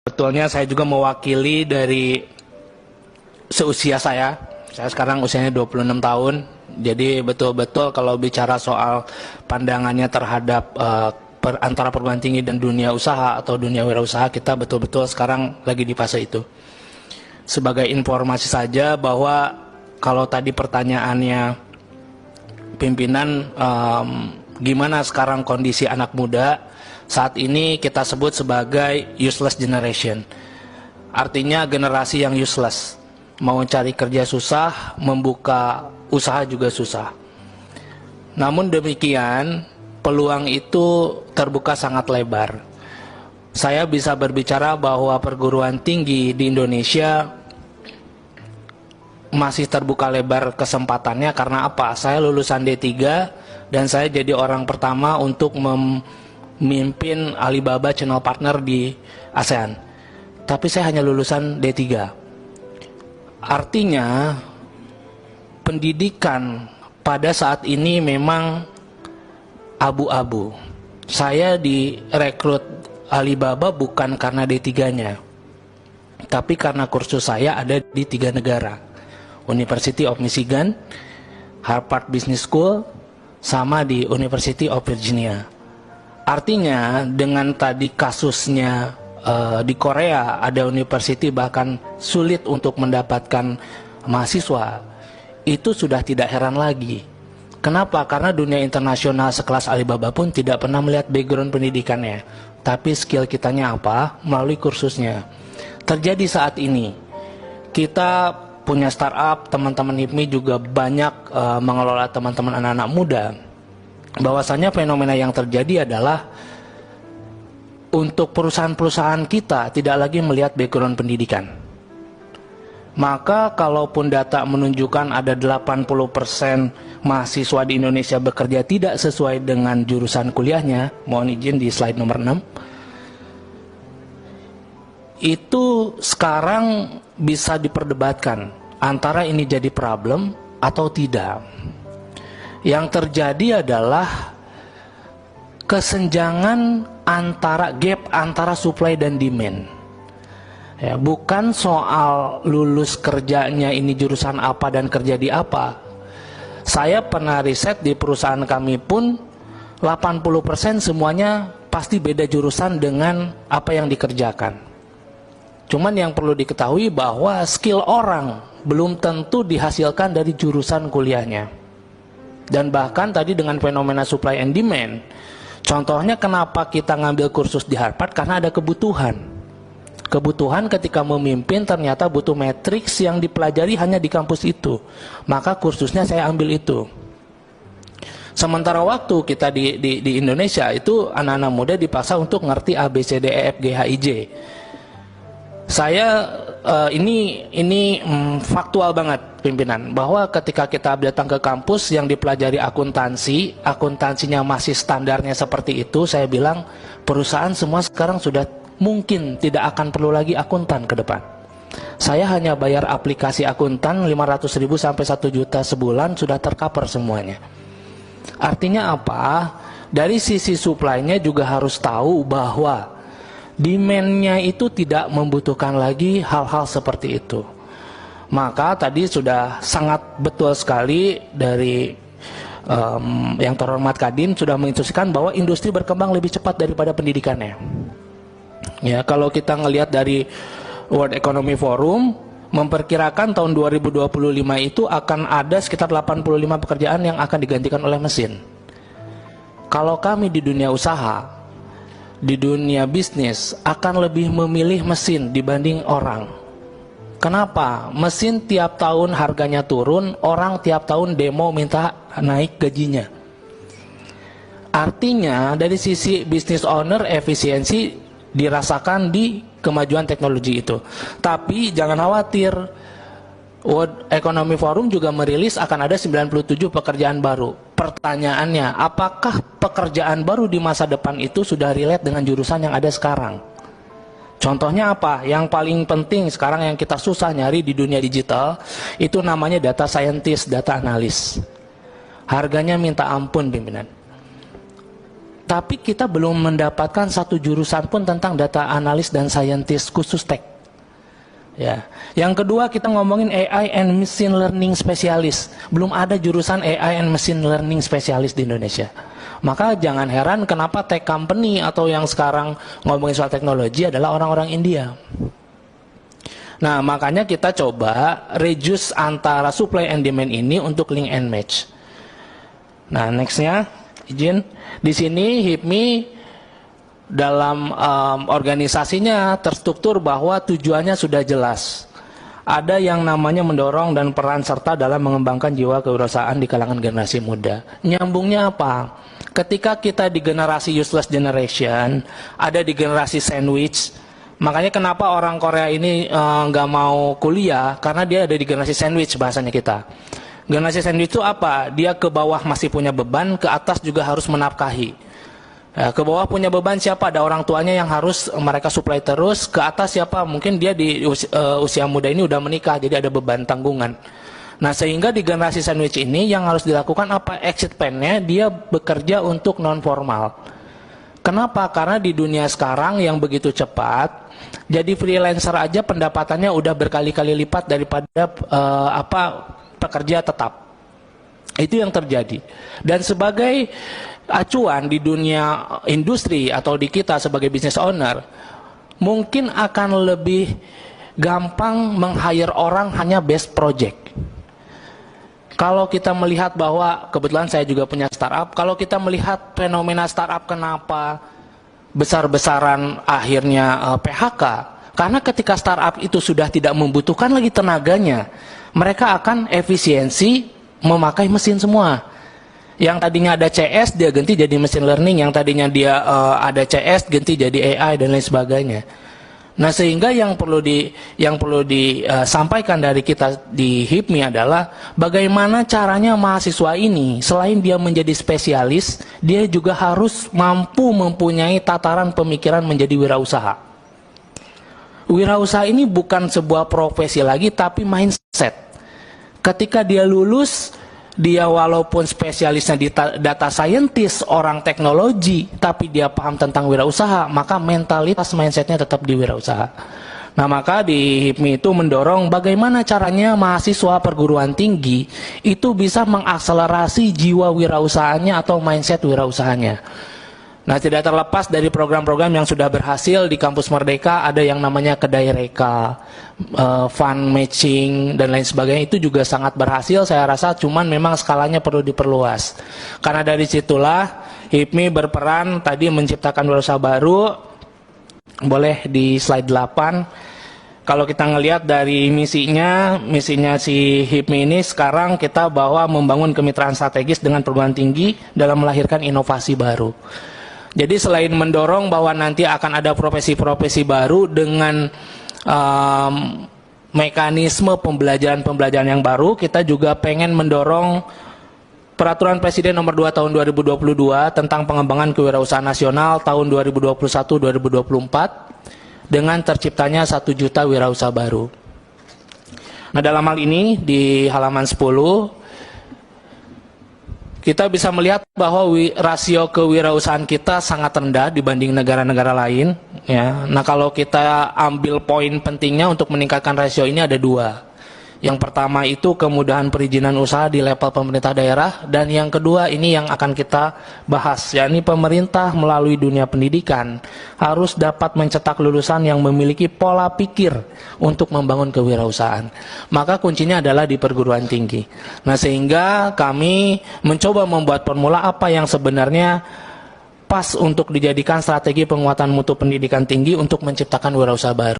Sebetulnya saya juga mewakili dari seusia saya. Saya sekarang usianya 26 tahun. Jadi betul-betul kalau bicara soal pandangannya terhadap antara perguruan tinggi dan dunia usaha atau dunia wirausaha, kita betul-betul sekarang lagi di fase itu. Sebagai informasi saja bahwa kalau tadi pertanyaannya pimpinan, gimana sekarang kondisi anak muda, saat ini kita sebut sebagai useless generation. Artinya generasi yang useless. Mau cari kerja susah, membuka usaha juga susah. Namun demikian, peluang itu terbuka sangat lebar. Saya bisa berbicara bahwa perguruan tinggi di Indonesia masih terbuka lebar kesempatannya. Karena apa? Saya lulusan D3 dan saya jadi orang pertama untuk memimpin Alibaba Channel Partner di ASEAN. Tapi saya hanya lulusan D3. Artinya pendidikan pada saat ini memang abu-abu. Saya direkrut Alibaba bukan karena D3-nya, tapi karena kursus saya ada di 3 negara. University of Michigan, Harvard Business School, sama di University of Virginia. Artinya dengan tadi kasusnya di Korea ada university bahkan sulit untuk mendapatkan mahasiswa, itu sudah tidak heran lagi. Kenapa? Karena dunia internasional sekelas Alibaba pun tidak pernah melihat background pendidikannya, tapi skill kitanya apa? Melalui kursusnya. Terjadi saat ini, kita punya startup, teman-teman HIPMI juga banyak mengelola teman-teman anak-anak muda. Bahwasanya fenomena yang terjadi adalah untuk perusahaan-perusahaan kita tidak lagi melihat background pendidikan. Maka kalaupun data menunjukkan ada 80% mahasiswa di Indonesia bekerja tidak sesuai dengan jurusan kuliahnya, mohon izin di slide nomor 6, itu sekarang bisa diperdebatkan antara ini jadi problem atau tidak. Yang terjadi adalah kesenjangan gap antara supply dan demand. Ya, bukan soal lulus kerjanya ini jurusan apa dan kerja di apa. Saya pernah riset di perusahaan kami pun 80% semuanya pasti beda jurusan dengan apa yang dikerjakan. Cuman yang perlu diketahui bahwa skill orang belum tentu dihasilkan dari jurusan kuliahnya. Dan bahkan tadi dengan fenomena supply and demand, contohnya kenapa kita ngambil kursus di Harvard, karena ada kebutuhan. Kebutuhan ketika memimpin ternyata butuh matriks yang dipelajari hanya di kampus itu. Maka kursusnya saya ambil itu. Sementara waktu kita di Indonesia itu anak-anak muda dipaksa untuk ngerti A, B, C, D, E, F, G, H, I, J. Saya ini faktual banget pimpinan, bahwa ketika kita datang ke kampus yang dipelajari akuntansinya masih standarnya seperti itu, saya bilang perusahaan semua sekarang sudah mungkin tidak akan perlu lagi akuntan ke depan. Saya hanya bayar aplikasi akuntan 500.000 sampai 1 juta sebulan sudah tercover semuanya. Artinya apa? Dari sisi supply-nya juga harus tahu bahwa demand-nya itu tidak membutuhkan lagi hal-hal seperti itu. Maka tadi sudah sangat betul sekali dari yang terhormat Kadin sudah menginstruksikan bahwa industri berkembang lebih cepat daripada pendidikannya. Ya, kalau kita ngelihat dari World Economic Forum memperkirakan tahun 2025 itu akan ada sekitar 85 pekerjaan yang akan digantikan oleh mesin. Kalau kami di dunia usaha, di dunia bisnis akan lebih memilih mesin dibanding orang. Kenapa? Mesin tiap tahun harganya turun, orang tiap tahun demo minta naik gajinya. Artinya dari sisi business owner efisiensi dirasakan di kemajuan teknologi itu. Tapi jangan khawatir, World Economic Forum juga merilis akan ada 97 pekerjaan baru. Pertanyaannya, apakah pekerjaan baru di masa depan itu sudah relate dengan jurusan yang ada sekarang? Contohnya apa? Yang paling penting sekarang yang kita susah nyari di dunia digital, itu namanya data scientist, data analis. Harganya minta ampun pimpinan. Tapi kita belum mendapatkan satu jurusan pun tentang data analis dan scientist khusus tech. Ya. Yang kedua, kita ngomongin AI and machine learning specialist. Belum ada jurusan AI and machine learning specialist di Indonesia. Maka jangan heran kenapa tech company atau yang sekarang ngomongin soal teknologi adalah orang-orang India. Nah, makanya kita coba reduce antara supply and demand ini untuk link and match. Nah, nextnya, izin. Di sini HIPMI dalam organisasinya terstruktur bahwa tujuannya sudah jelas. Ada yang namanya mendorong dan peran serta dalam mengembangkan jiwa kewirausahaan di kalangan generasi muda. Nyambungnya apa? Ketika kita di generasi useless generation, ada di generasi sandwich. Makanya kenapa orang Korea ini nggak mau kuliah, karena dia ada di generasi sandwich bahasanya kita. Generasi sandwich itu apa? Dia ke bawah masih punya beban, ke atas juga harus menafkahi. Ya, ke bawah punya beban siapa? Ada orang tuanya yang harus mereka supply terus. Ke atas siapa? Mungkin dia di usia muda ini udah menikah, jadi ada beban tanggungan. Nah, sehingga di generasi sandwich ini yang harus dilakukan apa? Exit plan-nya dia bekerja untuk non formal. Kenapa? Karena di dunia sekarang yang begitu cepat, jadi freelancer aja pendapatannya udah berkali-kali lipat daripada pekerja tetap. Itu yang terjadi. Dan sebagai acuan di dunia industri atau di kita sebagai business owner, mungkin akan lebih gampang meng-hire orang hanya based project. Kalau kita melihat bahwa, kebetulan saya juga punya startup, kalau kita melihat fenomena startup kenapa besar-besaran akhirnya PHK, karena ketika startup itu sudah tidak membutuhkan lagi tenaganya, mereka akan efisiensi memakai mesin semua. Yang tadinya ada CS, dia ganti jadi machine learning, yang tadinya dia ada CS, ganti jadi AI dan lain sebagainya. Nah, sehingga yang perlu disampaikan dari kita di HIPMI adalah bagaimana caranya mahasiswa ini selain dia menjadi spesialis, dia juga harus mampu mempunyai tataran pemikiran menjadi wirausaha. Wirausaha ini bukan sebuah profesi lagi, tapi mindset. Ketika dia lulus, dia walaupun spesialisnya di data scientist, orang teknologi, tapi dia paham tentang wirausaha, maka mentalitas mindsetnya tetap di wirausaha. Nah, maka di HIPMI itu mendorong bagaimana caranya mahasiswa perguruan tinggi itu bisa mengakselerasi jiwa wirausahanya atau mindset wirausahanya. Nah, tidak terlepas dari program-program yang sudah berhasil di Kampus Merdeka, ada yang namanya Kedai Reka, fund matching, dan lain sebagainya. Itu juga sangat berhasil, saya rasa, cuman memang skalanya perlu diperluas. Karena dari situlah HIPMI berperan tadi menciptakan wirausaha baru. Boleh di slide 8. Kalau kita ngelihat dari misinya si HIPMI ini sekarang kita bahwa membangun kemitraan strategis dengan perguruan tinggi dalam melahirkan inovasi baru. Jadi selain mendorong bahwa nanti akan ada profesi-profesi baru dengan mekanisme pembelajaran yang baru, kita juga pengen mendorong Peraturan Presiden Nomor 2 Tahun 2022 tentang pengembangan kewirausahaan nasional tahun 2021-2024 dengan terciptanya 1 juta wirausaha baru. Nah, dalam hal ini di halaman 10 kita bisa melihat bahwa rasio kewirausahaan kita sangat rendah dibanding negara-negara lain. Ya. Nah, kalau kita ambil poin pentingnya untuk meningkatkan rasio ini ada 2. Yang pertama itu kemudahan perizinan usaha di level pemerintah daerah, dan yang kedua ini yang akan kita bahas, yakni pemerintah melalui dunia pendidikan harus dapat mencetak lulusan yang memiliki pola pikir untuk membangun kewirausahaan. Maka kuncinya adalah di perguruan tinggi. Nah, sehingga kami mencoba membuat formula apa yang sebenarnya pas untuk dijadikan strategi penguatan mutu pendidikan tinggi untuk menciptakan wirausaha baru.